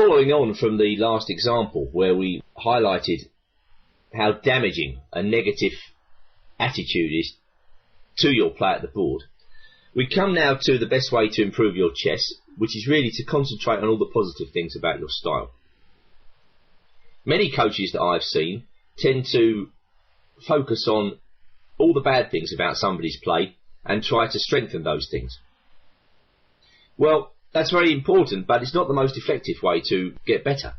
following on from the last example where we highlighted how damaging a negative attitude is to your play at the board, we come now to the best way to improve your chess, which is really to concentrate on all the positive things about your style. Many coaches that I've seen tend to focus on all the bad things about somebody's play and try to strengthen those things. Well, that's very important, but it's not the most effective way to get better.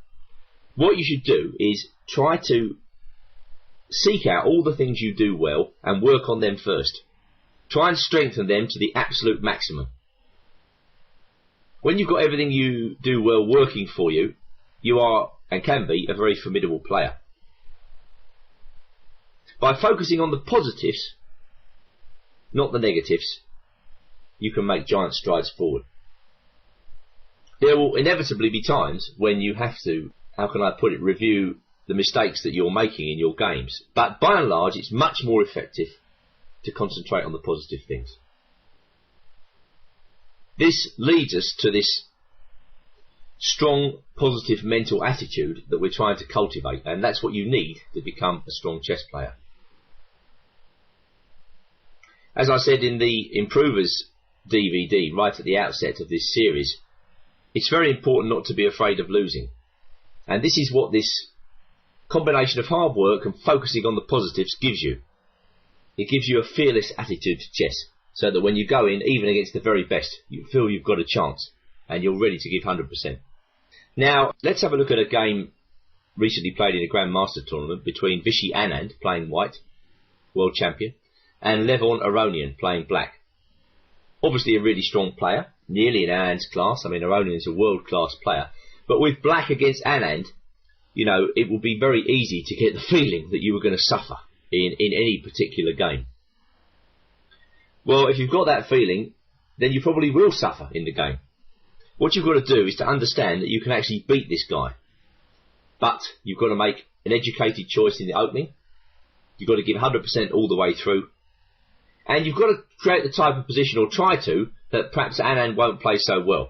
What you should do is try to seek out all the things you do well and work on them first. Try and strengthen them to the absolute maximum. When you've got everything you do well working for you, you are, and can be, a very formidable player. By focusing on the positives, not the negatives, you can make giant strides forward. There will inevitably be times when you have to, how can I put it, review the mistakes that you're making in your games. But by and large, it's much more effective to concentrate on the positive things. This leads us to this strong, positive mental attitude that we're trying to cultivate, and that's what you need to become a strong chess player. As I said in the Improvers DVD right at the outset of this series, it's very important not to be afraid of losing. And this is what this combination of hard work and focusing on the positives gives you. It gives you a fearless attitude to chess, so that when you go in, even against the very best, you feel you've got a chance and you're ready to give 100%. Now, let's have a look at a game recently played in a Grandmaster tournament between Vishy Anand, playing white, world champion, and Levon Aronian, playing black. Obviously a really strong player, nearly in Anand's class. I mean, Aronian is a world-class player. But with black against Anand, you know, it will be very easy to get the feeling that you were going to suffer in any particular game. Well, if you've got that feeling, then you probably will suffer in the game. What you've got to do is to understand that you can actually beat this guy. But you've got to make an educated choice in the opening. You've got to give 100% all the way through. And you've got to create the type of position, or try to, that perhaps Anand won't play so well.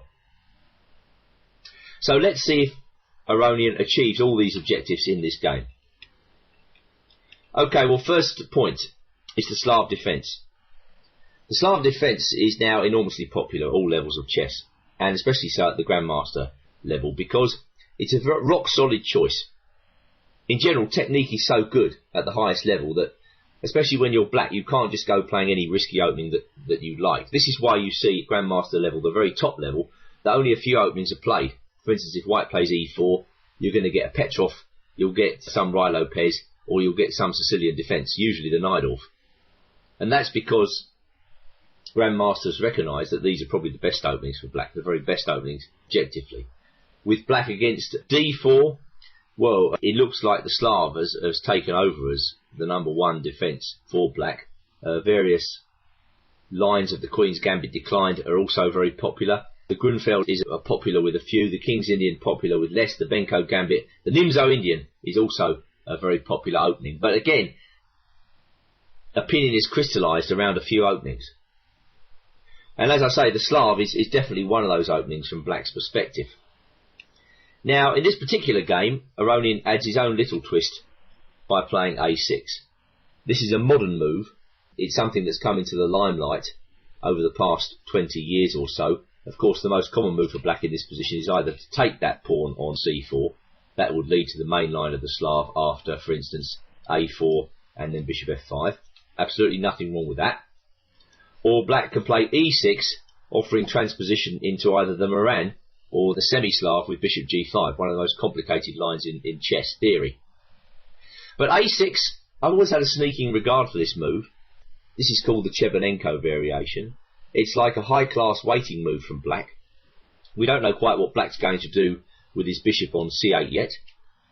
So let's see if Aronian achieves all these objectives in this game. Okay, well, first point is the Slav defence. The Slav defence is now enormously popular at all levels of chess, and especially so at the Grandmaster level, because it's a rock-solid choice. In general, technique is so good at the highest level that, especially when you're black, you can't just go playing any risky opening that you like. This is why you see at Grandmaster level, the very top level, that only a few openings are played. For instance, if white plays e4, you're going to get a Petrov, you'll get some Ruy Lopez, or you'll get some Sicilian defence, usually the Najdorf. And that's because Grandmasters recognise that these are probably the best openings for black, the very best openings objectively. With black against d4, well, it looks like the Slav has taken over as the #1 defence for black. Various lines of the Queen's Gambit declined are also very popular. The Grunfeld is popular with a few, the King's Indian popular with less, the Benko Gambit. The Nimzo Indian is also a very popular opening. But again, opinion is crystallised around a few openings. And as I say, the Slav is definitely one of those openings from black's perspective. Now, in this particular game, Aronian adds his own little twist by playing a6. This is a modern move. It's something that's come into the limelight over the past 20 years or so. Of course, the most common move for black in this position is either to take that pawn on c4. That would lead to the main line of the Slav after, for instance, a4 and then bishop f5. Absolutely nothing wrong with that. Or black can play e6, offering transposition into either the Moran or the semi-Slav with bishop g5, one of the most complicated lines in chess theory. But a6, I've always had a sneaking regard for this move. This is called the Chebanenko variation. It's like a high-class waiting move from black. We don't know quite what black's going to do with his bishop on c8 yet.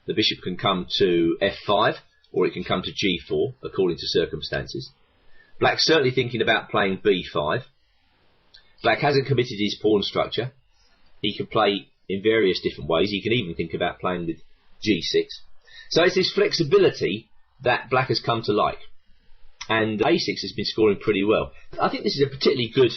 The bishop can come to f5, or it can come to g4, according to circumstances. Black's certainly thinking about playing b5. Black hasn't committed his pawn structure. He can play in various different ways. He can even think about playing with g6. So it's this flexibility that black has come to like. And a6 has been scoring pretty well. I think this is a particularly good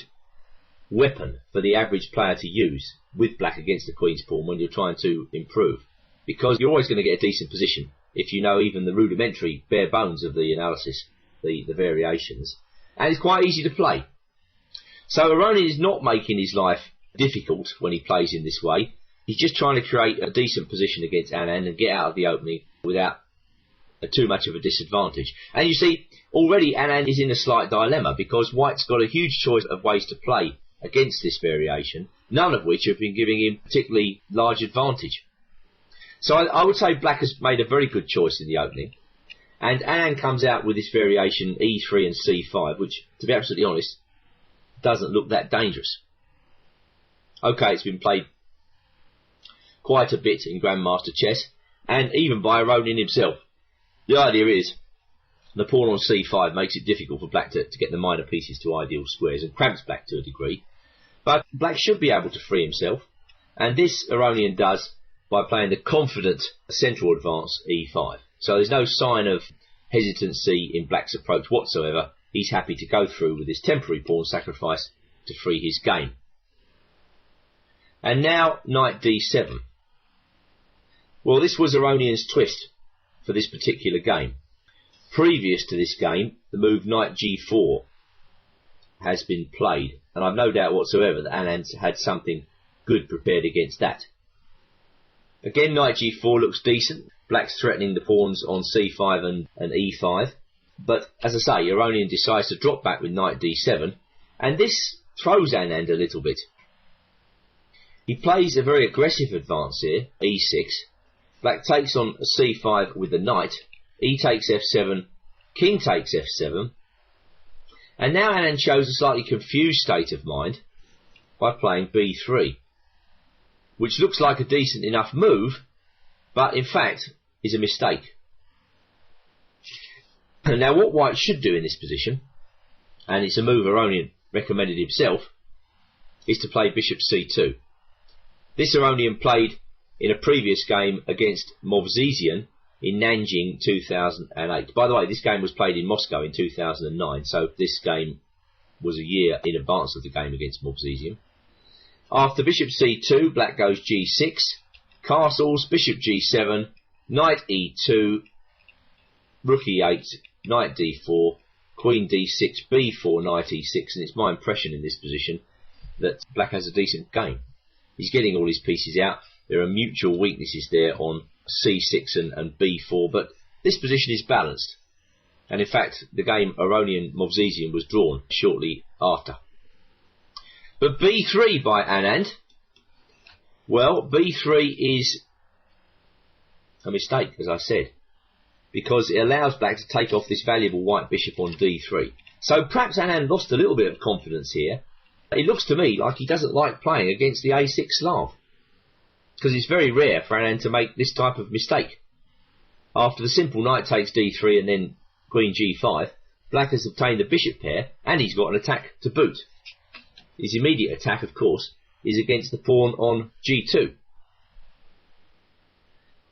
weapon for the average player to use with black against the queen's pawn when you're trying to improve, because you're always going to get a decent position if you know even the rudimentary bare bones of the analysis, the variations, and it's quite easy to play. So Aronian is not making his life difficult when he plays in this way. He's just trying to create a decent position against Anand and get out of the opening without too much of a disadvantage. And you see, already Anand is in a slight dilemma, because White's got a huge choice of ways to play against this variation, none of which have been giving him particularly large advantage. So I would say Black has made a very good choice in the opening, and Anand comes out with this variation E3 and C5, which, to be absolutely honest, doesn't look that dangerous. Okay, it's been played quite a bit in Grandmaster chess, and even by Aronian himself. The idea is the pawn on C5 makes it difficult for Black to get the minor pieces to ideal squares, and cramps Black to a degree. But Black should be able to free himself, and this Aronian does by playing the confident central advance E5. So there's no sign of hesitancy in Black's approach whatsoever. He's happy to go through with this temporary pawn sacrifice to free his game. And now knight D7. Well, this was Aronian's twist for this particular game. Previous to this game, the move knight G4 has been played, and I've no doubt whatsoever that Anand's had something good prepared against that. Again, knight G4 looks decent. Black's threatening the pawns on C5 and E5, but as I say, Aronian decides to drop back with knight D7, and this throws Anand a little bit. He plays a very aggressive advance here, E6. Black takes on C5 with the knight, E takes F7, King takes F7, and now Anand shows a slightly confused state of mind by playing B3, which looks like a decent enough move, but in fact is a mistake. And now what White should do in this position, and it's a move Aronian recommended himself, is to play bishop C2. This Aronian played in a previous game against Movsesian in Nanjing 2008. By the way, this game was played in Moscow in 2009, so this game was a year in advance of the game against Movsesian. After bishop C2, Black goes G6, castles, bishop G7, knight E2, rook E8, knight D4, queen D6, B4, knight E6, and it's my impression in this position that Black has a decent game. He's getting all his pieces out. There are mutual weaknesses there on C6 and B4, but this position is balanced. And in fact, the game Aronian-Movsesian was drawn shortly after. But B3 by Anand, well, B3 is a mistake, as I said, because it allows Black to take off this valuable white bishop on D3. So perhaps Anand lost a little bit of confidence here. It looks to me like he doesn't like playing against the A6 Slav, because it's very rare for Anand to make this type of mistake. After the simple knight takes D3 and then queen G5, Black has obtained a bishop pair, and he's got an attack to boot. His immediate attack, of course, is against the pawn on G2.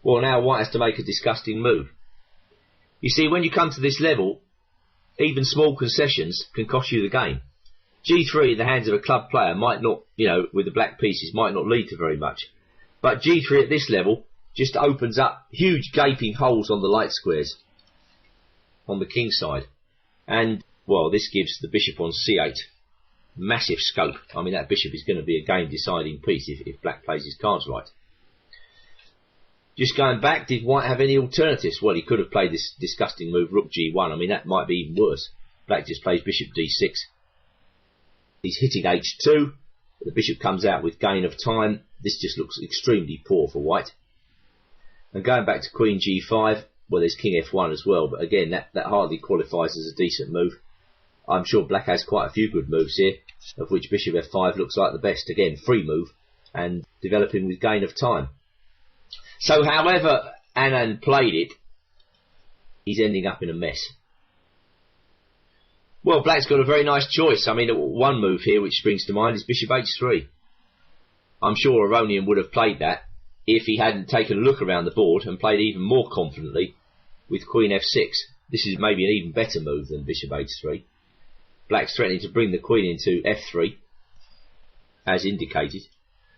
Well, now White has to make a disgusting move. You see, when you come to this level, even small concessions can cost you the game. G3 in the hands of a club player might not, with the black pieces, might not lead to very much. But G3 at this level just opens up huge gaping holes on the light squares on the king side. And, well, this gives the bishop on C8 massive scope. I mean, that bishop is going to be a game-deciding piece if Black plays his cards right. Just going back, did White have any alternatives? Well, he could have played this disgusting move, rook G1. I mean, that might be even worse. Black just plays bishop D6. He's hitting H2. The bishop comes out with gain of time. This just looks extremely poor for White. And going back to queen G5, well, there's king F1 as well, but again, that hardly qualifies as a decent move. I'm sure Black has quite a few good moves here, of which bishop F5 looks like the best. Again, free move, and developing with gain of time. So however Anand played it, he's ending up in a mess. Well, Black's got a very nice choice. I mean, one move here which springs to mind is bishop H3. I'm sure Aronian would have played that if he hadn't taken a look around the board and played even more confidently with queen F6. This is maybe an even better move than bishop H3. Black's threatening to bring the queen into F3. as indicated.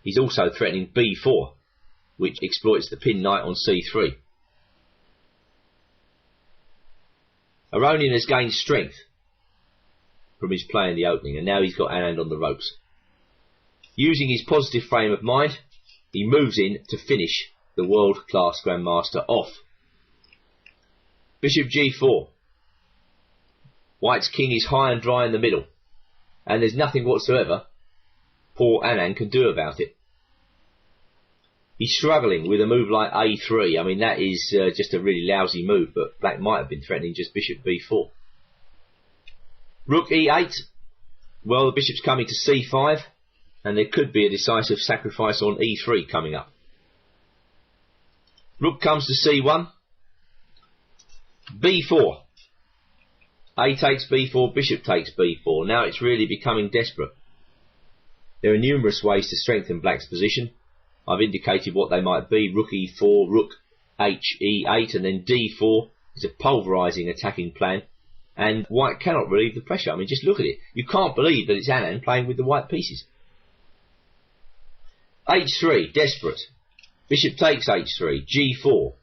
He's also threatening b4, which exploits the pin knight on c3. Aronian has gained strength from his play in the opening, and now he's got Anand on the ropes. Using his positive frame of mind, he moves in to finish the world-class Grandmaster off. Bishop g4. White's king is high and dry in the middle, and there's nothing whatsoever poor Anand can do about it. He's struggling with a move like a3. I mean, that is just a really lousy move, but black might have been threatening just bishop b4. Rook e8. Well, the bishop's coming to c5, and there could be a decisive sacrifice on e3 coming up. Rook comes to c1. b4. A takes b4, bishop takes b4. Now it's really becoming desperate. There are numerous ways to strengthen black's position. I've indicated what they might be. Rook e4, rook h e8, and then d4 is a pulverising attacking plan. And white cannot relieve the pressure. I mean, just look at it. You can't believe that it's Anand playing with the white pieces. h3, desperate. Bishop takes h3, g4.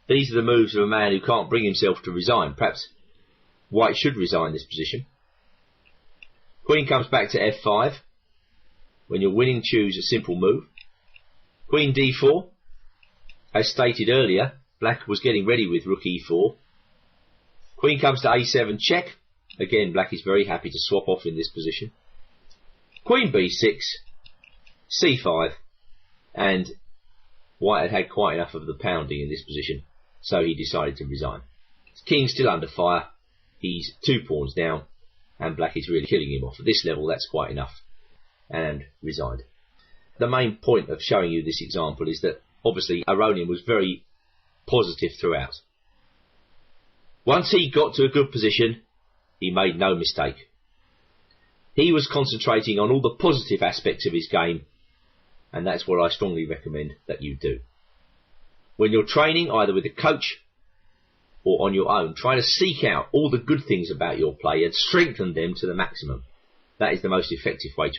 These are the moves of a man who can't bring himself to resign. Perhaps white should resign this position. Queen comes back to f5. When you're winning, choose a simple move. Queen d4. As stated earlier, black was getting ready with rook e4. Queen comes to a7 check. Again, black is very happy to swap off in this position. Queen b6, c5, and white had had quite enough of the pounding in this position, so he decided to resign. His king's still under fire. He's 2 pawns down, and black is really killing him off. At this level, that's quite enough. And resigned. The main point of showing you this example is that obviously Aronian was very positive throughout. Once he got to a good position, he made no mistake. He was concentrating on all the positive aspects of his game, and that's what I strongly recommend that you do. When you're training, either with a coach or on your own, try to seek out all the good things about your play and strengthen them to the maximum. That is the most effective way to